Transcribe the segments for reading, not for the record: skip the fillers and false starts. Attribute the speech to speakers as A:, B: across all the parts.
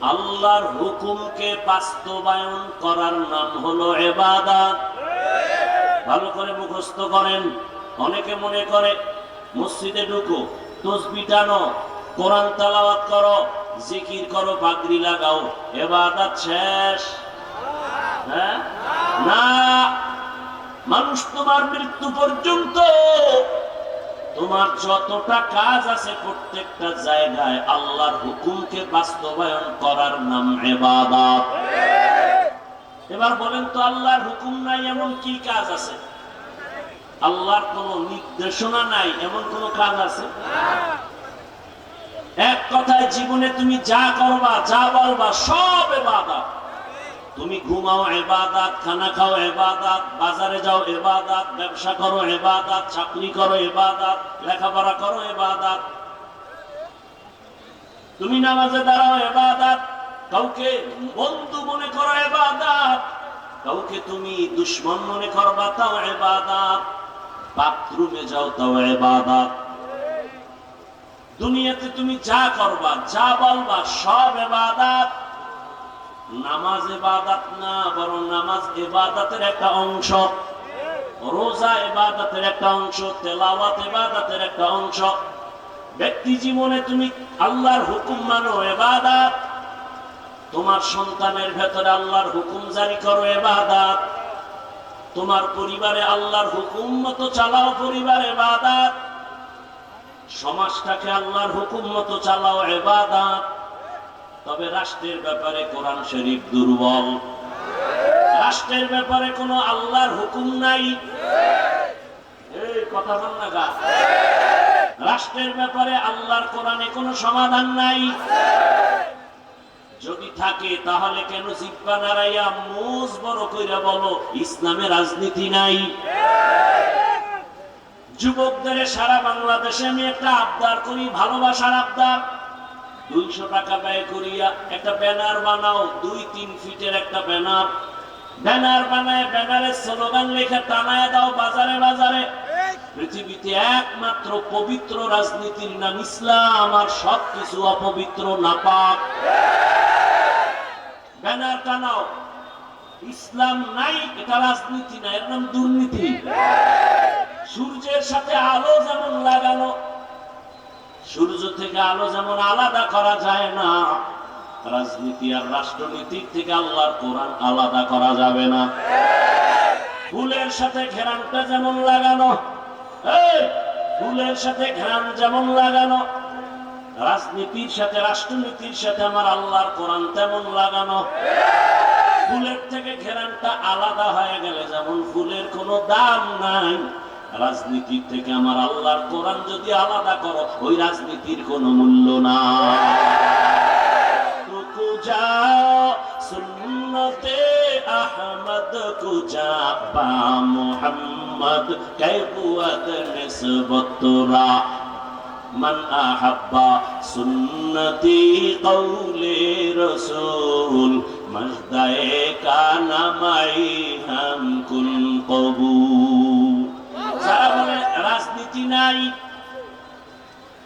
A: আল্লাহর হুকুমকে বাস্তবায়ন করার নাম হলো ইবাদত। ভালো করে মুখস্থ করেন। অনেকে মনে করে মসজিদে ঢুকো, তাসবিহ টানো, কোরআন তেলাওয়াত করো, জিকির করো, পাগড়ি লাগাও, ইবাদত শেষ। হ্যাঁ না, মানুষ তোমার মৃত্যু পর্যন্ত তোমার যতটা কাজ আছে প্রত্যেকটা জায়গায় আল্লাহর হুকুমকে বাস্তবায়ন করার নাম ইবাদত। এবার বলেন তো, আল্লাহর হুকুম নাই এমন কি কাজ আছে? আল্লাহর কোন নির্দেশনা নাই এমন কোন কাজ আছে? এক কথায় জীবনে তুমি যা করবা, যা বলবা, সব ইবাদত। তুমি ঘুমাও ইবাদত, খানা খাও ইবাদত, বাজারে যাও ইবাদত, ব্যবসা করো ইবাদত, চাকরি করো ইবাদত, লেখাপড়া করো ইবাদত। তুমি নামাজে দাঁড়াও ইবাদত, কাউকে বন্ধু মনে করো ইবাদত, কাউকে তুমি দুশমন মনে করবা তাও ইবাদত, বাথরুমে যাও তাও ইবাদত। দুনিয়াতে তুমি যা করবা, যা বলবা, সব ইবাদত। নামাজ ইবাদত না, বরং নামাজ ইবাদতের একটা অংশ, রোজা ইবাদতের একটা অংশ, তেলাওয়াত ইবাদতের একটা অংশ। ব্যক্তি জীবনে তুমি আল্লাহর হুকুম মানো ইবাদত, তোমার সন্তানের ভেতরে আল্লাহর হুকুম জারি করো ইবাদত, তোমার পরিবারে আল্লাহর হুকুম মতো চালাও পরিবার ইবাদত, সমাজটাকে আল্লাহর হুকুম মতো চালাও ইবাদত। তবে রাষ্ট্রের ব্যাপারে কোরআন শরীফ দুর্বল, রাষ্ট্রের ব্যাপারে কোনো আল্লাহর হুকুম নাই। এই কথা বল না গা, রাষ্ট্রের ব্যাপারে আল্লাহর কোরআনে কোনো সমাধান নাই। যদি থাকে তাহলে কেন জিহ্বা নাড়াইয়া মুজ বড় কইরা বলো ইসলামে রাজনীতি নাই? যুবকদের সারা বাংলাদেশে আমি একটা আবদার করি, ভালোবাসার আবদার। 200 টাকা ব্যয় করিয়া একটা ব্যানার বানাও, 2-3 ফিটের একটা ব্যানার। ব্যানার বানায় ব্যানারের স্লোগান লেখা টানায় দাও বাজারে বাজারে, পৃথিবীতে একমাত্র পবিত্র রাজনীতির নাম ইসলাম, আর সবকিছু অপবিত্র নাপাক। ব্যানার টানাও, ইসলাম নাই, এটা রাজনীতি না, এর নাম দুর্নীতি। সূর্যের সাথে আলো যেমন লাগানো, সূর্য থেকে আলো যেমন আলাদা করা যায় না, রাজনীতি আর রাষ্ট্রনীতির থেকে আল্লাহর কোরআন আলাদা করা যাবে না। ফুলের সাথে ঘেরানটা যেমন লাগানো, ফুলের সাথে ঘেরান যেমন লাগানো, রাজনীতির সাথে রাষ্ট্রনীতির সাথে আমার আল্লাহর কোরআন তেমন লাগানো। ফুলের থেকে ঘেরানটা আলাদা হয়ে গেলে যেমন ফুলের কোনো দাম নাই, রাজনীতির থেকে আমার আল্লাহর কোরআন যদি আলাদা করো, ওই রাজনীতির কোনো মূল্য নাই। সুন্নতে আহমদ কুজা বা মুহাম্মদ কায়কুয়াত নিসবতরা মান আহাব্বা সুন্নতি কওলে রাসূল মজদায়ে কানা মাই হাম কুল কবুল। যারা বলে রাজনীতি নাই,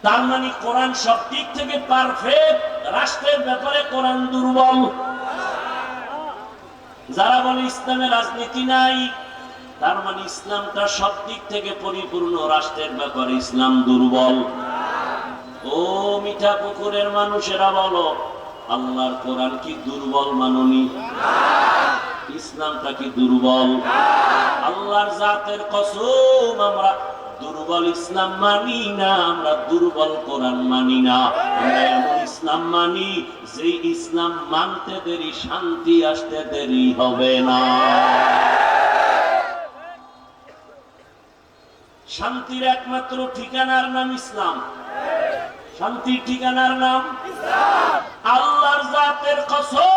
A: তার মানে কোরআন সব দিক থেকে পারফেক্ট, রাষ্ট্রের ব্যাপারে কোরআন দুর্বল। যারা বলে ইসলামে রাজনীতি নাই, তার মানে ইসলামটা সব দিক থেকে পরিপূর্ণ, রাষ্ট্রের ব্যাপারে ইসলাম দুর্বল। ও মিঠা পুকুরের মানুষেরা বলো, আল্লাহর কোরআন কি দুর্বল মাননি? ইসলামটা কি দুর্বল? আল্লাহর জাতের কসম, আমরা দুর্বল ইসলাম মানি না, আমরা দুর্বল কোরআন মানি না। আমরা এমন ইসলাম মানি যে ইসলাম মানতে দেরি, শান্তি আসতে দেরি হবে না। শান্তির একমাত্র ঠিকানার নাম ইসলাম। শান্তির ঠিকানার নাম ইসলাম। আল্লাহর জাতের কসম,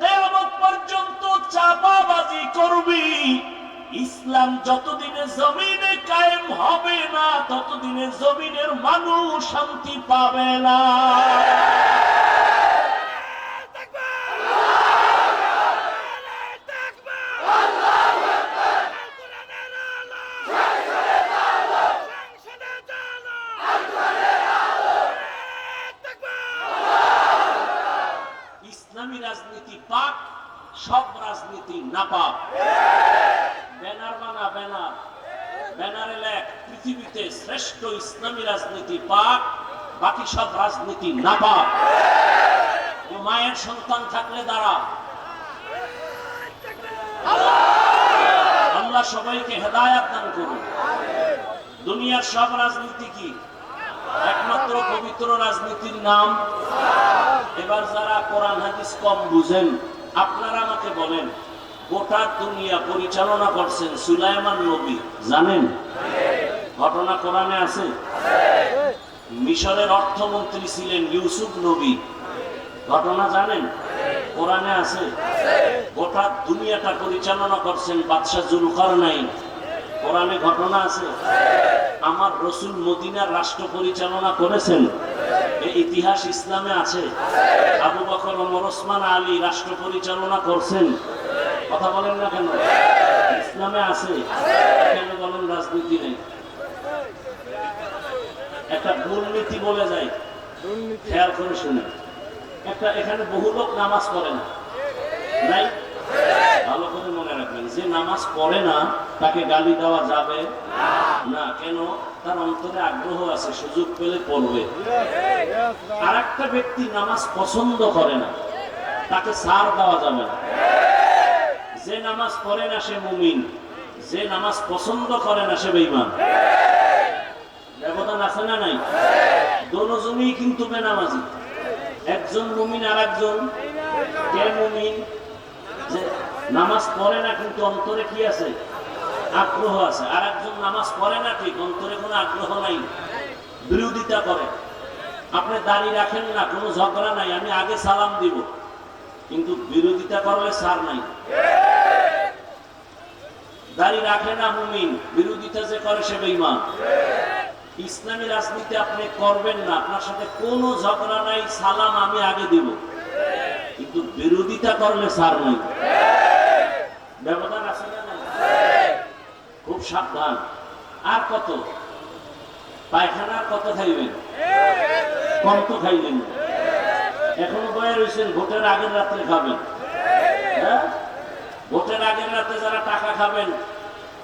A: কিয়ামত পর্যন্ত চাপাবাজি করবি, ইসলাম যতদিনে জমিনে কায়েম হবে না, ততদিনে জমিনের মানুষ শান্তি পাবে না। সব রাজনীতি নাপাক। ব্যানার বানা, ব্যানার, ব্যানারে লেখ পৃথিবীতে শ্রেষ্ঠ ইসলামী রাজনীতি পাক, বাকি সব রাজনীতি নাপাক। মায়ের সন্তান থাকলে দাঁড়া। আল্লাহ সবাইকে হেদায়েত দান করুন। দুনিয়ার সব রাজনীতি কি? একমাত্র পবিত্র রাজনীতির নাম। এবার যারা কোরআন হাদিস কম বুঝেন, আপনারা আমাকে বলেন, গোটা দুনিয়া পরিচালনা করছেন সুলাইমান নবী, জানেন? ঘটনা কোরআনে আছে। মিশরের অর্থমন্ত্রী ছিলেন ইউসুফ নবী, ঘটনা জানেন? কোরআনে আছে। গোটা দুনিয়াটা পরিচালনা করছেন বাদশাহ জুলকারনাইন, কোরআনে ঘটনা আছে। আমার রসুল মদিনার রাষ্ট্র পরিচালনা করেছেন, এই ইতিহাস ইসলামে আছে। আবু বকর, ওমর, ওসমান, আলী রাষ্ট্র পরিচালনা করছেন, কথা বলেন না কেন? ইসলামে আছে। কেন বলেন রাজনীতি নেই? একটা দুর্নীতি বলে যায়, খেয়াল করে শুনে। একটা এখানে বহু লোক নামাজ পড়ে না, নাই? ভালো করে মনে রাখবেন, যে নামাজ পড়ে না তাকে গালি দেওয়া যাবে না। কেন? তার অন্তরে আগ্রহ আছে, সুযোগ পেলে পড়বে। আর একটা ব্যক্তি নামাজ পছন্দ করে না, তাকে ছাড় দেওয়া যাবে না। যে নামাজ পড়ে না সে মুমিন, যে নামাজ পছন্দ করে না সে বেঈমান। ব্যবধান আছে না নাই? দোনোজনই কিন্তু বেনামাজি। একজন মুমিন আর একজন কে মুমিন? যে নামাজ পড়ে না কিন্তু অন্তরে কি আছে? আগ্রহ আছে। আর একজন নামাজ পড়ে না ঠিক, অন্তরে কোনো আগ্রহ নাই, বিরোধিতা করে। আপনি দাঁড়িয়ে রাখেন না, কোনো ঝগড়া নাই, আমি আগে সালাম দিব, কিন্তু বিরোধিতা করলে সার নাই। দাঁড়িয়ে রাখে না মুমিন, বিরোধিতা যে করে সে বেঈমান। ইসলামী রাজনীতি আপনি করবেন না, আপনার সাথে কোনো ঝগড়া নাই, সালাম আমি আগে দিব, কিন্তু বিরোধিতা করলে সার নাই। ব্যবধান আছে না? খুব সাবধান। আর কত পায়খানা, কত খাইবেন? কম তো খাইবেন। এখনো বয়ে রয়েছেন, ভোটের আগের রাত্রে খাবেন। হ্যাঁ, ভোটের আগের রাতে যারা টাকা খাবেন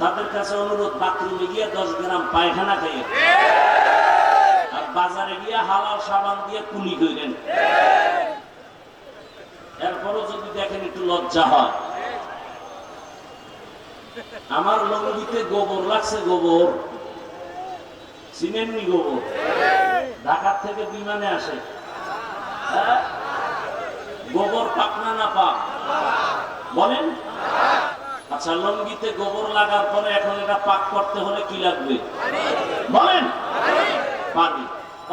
A: তাদের কাছে অনুরোধ, বাথরুমে গিয়ে 10 গ্রাম পায়খানা খেয়ে, আর বাজারে গিয়ে হালাল সাবান দিয়ে কুলি করেন। এরপরও যদি দেখেন একটু লজ্জা হয়। আমার লঙ্গিতে গোবর লাগছে, গোবর চিনেননি? গোবর ঢাকার থেকে বিমানে আসে। গোবর পাক না না পাক? বলেন। আচ্ছা, লঙ্গিতে গোবর লাগার পরে এখন এটা পাক করতে হলে কি লাগবে? বলেন। পানি।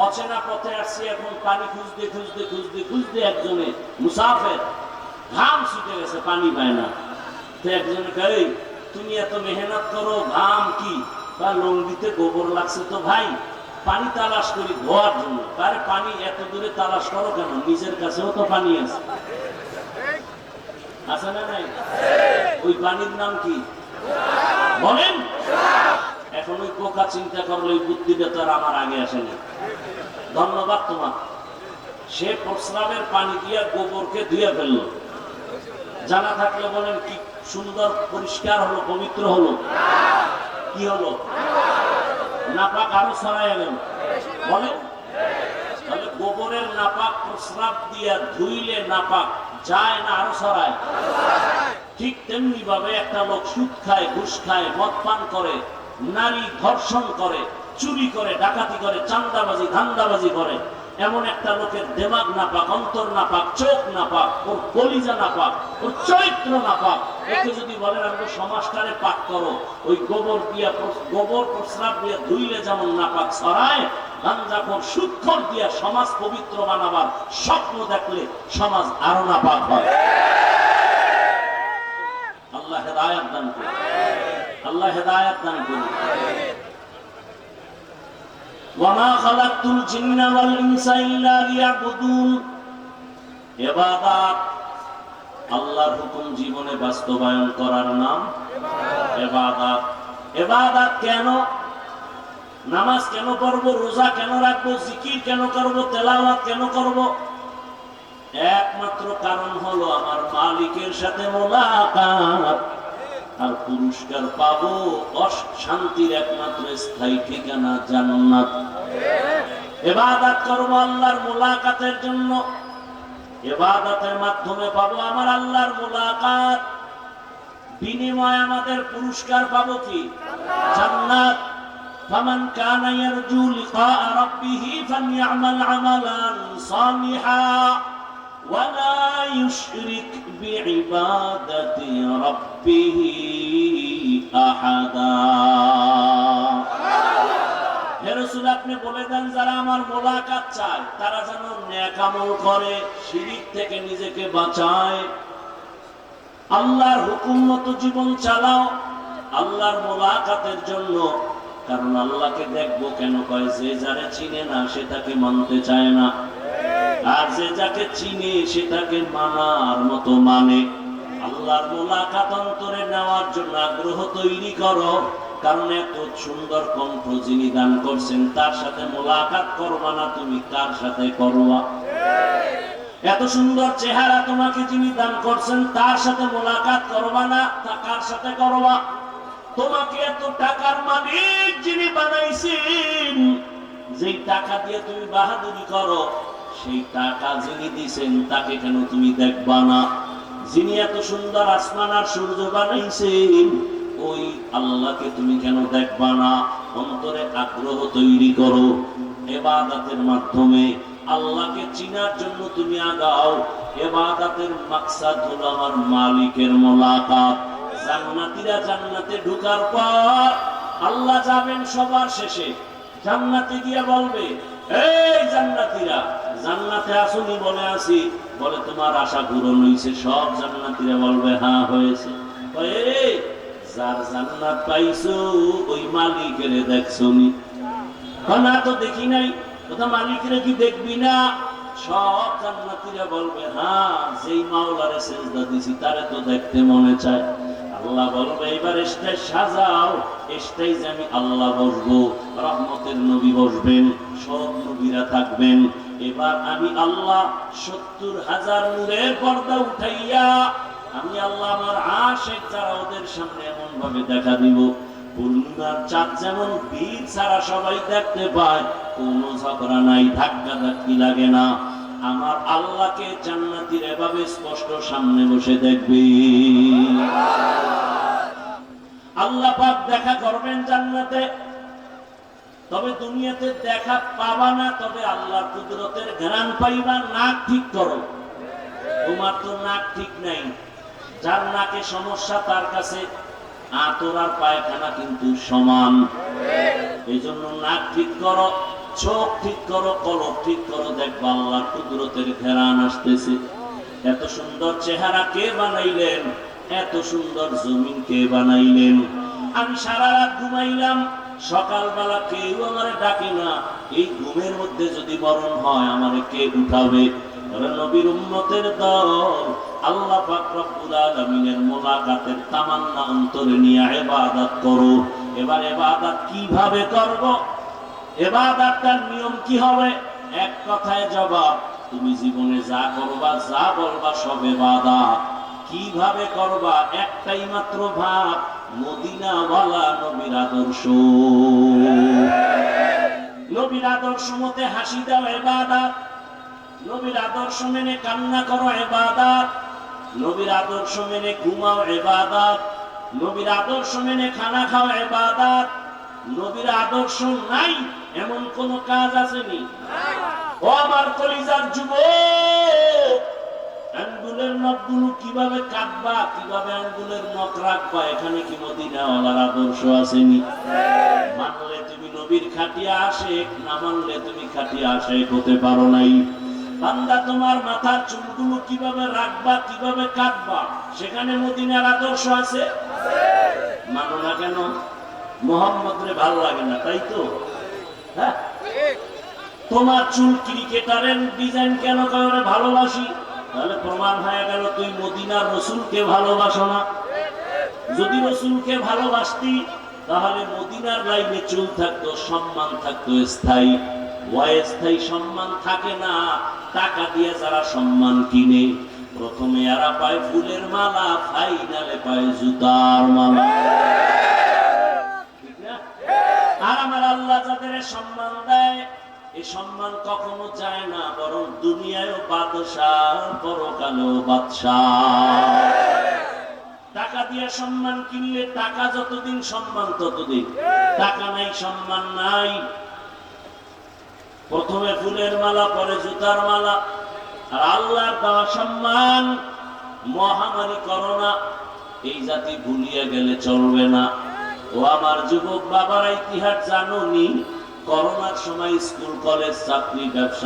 A: অচেনা পথে আসছি, এখন পানি খুঁজতে খুঁজতে খুঁজতে খুঁজতে একজনে মুসাফের ঘাম ছুটে গেছে, পানি পায় না। তো একজনে কই, তুমি এত মেহনত করো, ঘাম কি? বা লঙ্গিতে গোবর লাগছে তো ভাই, পানি তালাশ করি ধোয়ার জন্য। তার পানি এত দূরে তালাশ করো কেন? নিজের কাছেও তো পানি আছে, আছে না নাই? ওই পানির নাম কি? বলেন। এখন ওই পোকা চিন্তা করলো, ওই বুদ্ধিটা তো আর আমার আগে আসেনি। ধন্যবাদ তোমার। সে প্রস্রাবের পানি দিয়া গোবরকে ধুয়ে ফেললো। জানা থাকলে বলেন, কি সুন্দর পরিষ্কার হলো, পবিত্র হলো। কি হলো? নাপাক আরো ছড়াইয়া গেল। বলেন। তাহলে গোবরের নাপাক প্রস্রাব দিয়া ধুইলে নাপাক যায় না, আরো ছড়ায়? ঠিক তেমনি ভাবে একটা লোক সুদ খায়, ঘুষ খায়, মদ পান করে, নারী ধর্ষণ করে, চুরি করে, ডাকাতি করে, চাঁদাবাজি, ধান্দাবাজি করে, এমন একটা লোকের দেমাগ নাপাক, অন্তর নাপাক, চোখ নাপাক, ওর কলিজা নাপাক, ওর চরিত্র নাপাক। একে যদি বলেন আমাকে সমাজটারে পাক করো, ওই গোবর দিয়া, গোবর প্রস্রাব দিয়া ধুইলে যেমন নাপাক ছড়ায়, গাঞ্জাখোর সুদখোর দিয়া সমাজ পবিত্র বানাবার স্বপ্ন দেখলে সমাজ আরো নাপাক হয়। আল্লাহ হেদায়েত দান করুন। আল্লাহ হেদায়েত দান করুন। ওয়ামা খালাকতুল জিন্না ওয়াল ইনসা ইল্লা লিয়াবুদুন। ইবাদত, আল্লাহর হুকুম জীবনে বাস্তবায়ন করার নাম ইবাদত। ইবাদত কেন? নামাজ কেন পড়বো? রোজা কেন রাখবো? জিকির কেন করবো? তেলাওয়াত কেন করবো? একমাত্র কারণ হলো আমার মালিকের সাথে মোলাকাত। আর পুরস্কার পাবো শান্তির একমাত্র স্থায়ী ঠিকানা জান্নাত। ইবাদত করব আল্লাহর মোলাকাতের জন্য, ইবাদতের মাধ্যমে পাবো আমার আল্লাহর মোলাকাত, বিনিময়ে আমাদের পুরস্কার পাবো কি? জান্নাত। ফামান কানা ইয়ারজু লিকা রাব্বিহি ফালইআমাল আমালান সালিহা ওয়ালা ইউশরিক বিইবাদাতি রাব্বিহি আহাদা। হে রাসূল, আপনি বলে দেন যারা আমার মোলাকাত চায় তারা যেন নেক আমল করে, শিরক থেকে নিজেকে বাঁচায়, আল্লাহর হুকুম মতো জীবন চালাও আল্লাহর মোলাকাতের জন্য। কারণ আল্লাহকে দেখবো কেন কয়, যে যারে চিনে না সেটাকে মানতে চায় না, আর যে যাকে চিনে সেটাকে মানার মতো মানে। আল্লাহর মোলাকাত অন্তরে নেওয়ার জন্য আগ্রহ তৈরি করো, কারণ এত সুন্দর কণ্ঠ যিনি দান করছেন তার সাথে মোলাকাত করবা না তুমি কার সাথে করবা? এত সুন্দর চেহারা তোমাকে যিনি দান করছেন তার সাথে মোলাকাত করবা না তা কার সাথে করবা? তোমাকে এত টাকার মালিক যিনি বানাইছেন, যেই টাকা দিয়ে তুমি বাহাদুরি করো, সেই টাকা যিনি দিছেন তাকে কেন তুমি দেখবা না? যিনি এত সুন্দর আসমান আর সূর্য বানাইছেন ওই আল্লাহকে তুমি কেন দেখবা না? অন্তরে আগ্রহ তৈরি করো, ইবাদতের মাধ্যমে আল্লাহকে চিনার জন্য তুমি আগাও। ইবাদতের মাকসাদ হলো আমার মালিকের মোলাকাত। জান্নাতীরা জান্নাতে ঢোকার পর আল্লাহ যাবেন সবার শেষে, জান্নাতে গিয়ে বলবে, এই জান্নাতীরা জান্নাতে আসুনি? বলে আসি। বলে তোমার আশা পূরণ হয়েছে? সব জান্নাতীরা বলবে হ্যাঁ হয়েছে। যার জান্নাত পাইছো ওই মালিকের দেখছো নি? না তো দেখি নাই। কোথা মালিকের কি দেখবি না? সব জান্নাতীরা বলবে হ্যাঁ, যেই মাওলারে সেজদা দিছি তারে তো দেখতে মনে চায়। আল্লাহ বলবে এবার স্টেজ সাজাও, স্টেজে আমি আল্লাহ বসবো, রহমতের নবী বসবেন, সব নবীরা থাকবেন। এবার আমি আল্লাহ ৭০,০০০ নূরের পর্দা উঠাইয়া আমি আল্লাহ আমার আশিক যারা ওদের সামনে এমন ভাবে দেখা দিব, পূর্ণিমার চাঁদ যেমন বীর ছাড়া সবাই দেখতে পায়, কোনো ঝগড়া নাই, ধাক্কা ধাক্কি লাগে না। আমার আল্লাহকে জান্নাতীরা এভাবে স্পষ্ট সামনে বসে দেখবে। আল্লাহ পাক দেখা করবেন জান্নাতে, তবে দুনিয়াতে দেখা পাবা না, তবে আল্লাহর কুদরতের ঘ্রাণ পাইবা। নাক ঠিক করো, তোমার তো নাক ঠিক নাই। যার নাকে সমস্যা তার কাছে আতর আর পায়খানা কিন্তু সমান। এই জন্য নাক ঠিক করো, চোখ ঠিক করো, কলব ঠিক করো, দেখবা আল্লাহর কুদরতের ঘেরান আসতেছে। এত সুন্দর চেহারা কে বানাইলেন? এত সুন্দর জমিন কে বানাইলেন? আমি সারা রাত ঘুমাইলাম, সকালবেলা কেউ আমারে ডাকে না। এই ঘুমের মধ্যে যদি মরণ হয় আমারে কে উঠাবে? নবীর উম্মতের দল আল্লাহ পাক রব্বুল আলামিনের মোলাকাতের তামান্না অন্তরে নিয়ে ইবাদত করো। এবার ইবাদত কিভাবে করব? ইবাদতটার নিয়ম কি হবে? এক কথায় জবাব, তুমি জীবনে যা করবা, যা বলবা সব ইবাদত। কিভাবে করবা? একটাই মাত্র ভাব, মদিনাওয়ালা নবীর আদর্শ। নবীর আদর্শ মতে হাসি দাও ইবাদত, নবীর আদর্শ মেনে কান্না করো ইবাদত, নবীর আদর্শ মেনে ঘুমাও ইবাদত, নবীর আদর্শ মেনে খানা খাও ইবাদত। নবীর আদর্শ নাই এমন কোন কাজ আসেনি। ও আমার কলিজার যুবক, আঙ্গুলের নখগুলো কিভাবে কাটবা, কিভাবে আঙ্গুলের নখ রাখবা, এখানে কি মদিনাওয়ালার আদর্শ আসেনি? মানলে তুমি নবীর খাটিয়া আশেক, না মানলে তুমি খাটিয়া আশেক হতে পারো নাই। বান্দা তোমার মাথার চুলগুলো কিভাবে রাখবা, কিভাবে কাটবা, সেখানে মদিনার আদর্শ আছে। মানো না কেন? মোহাম্মদ রে ভালো লাগে না, তাই তো? হ্যাঁ, তোমার চুল ক্রিকেটারের ডিজাইন কেন করে ভালোবাসি? তাহলে প্রমাণ হয়ে গেল তুই মদিনার রসুলকে ভালোবাসো না। যদি রসুলকে ভালোবাসতি তাহলে মদিনার লাইনে চুল থাকতো, সম্মান থাকতো স্থায়ী। অস্থায়ী সম্মান থাকে না। টাকা দিয়ে যারা সম্মান কিনে, প্রথমে এরা পায় ফুলের মালা, ফাইনালে পায় জুতার মালা। ঠিক না? আর আমার আল্লাহ যাদের সম্মান দেয়, এই সম্মান কখনো যায় না, বরং দুনিয়ায়ও বাদশাহ, পরকালেও বাদশাহ। টাকা দিয়ে সম্মান কিনলে টাকা যতদিন সম্মান ততদিন, টাকা নাই সম্মান নাই। প্রথমে ফুলের মালা, পরে জুতার মালা। আর আল্লাহর দেওয়া সম্মান, মহামারী করোনা, এই জাতি ভুলিয়ে গেলে চলবে না। ও আমার যুবক বাবারা, ইতিহাস জানুনি, করোনার সময় স্কুল কলেজ চাকরি ব্যবসা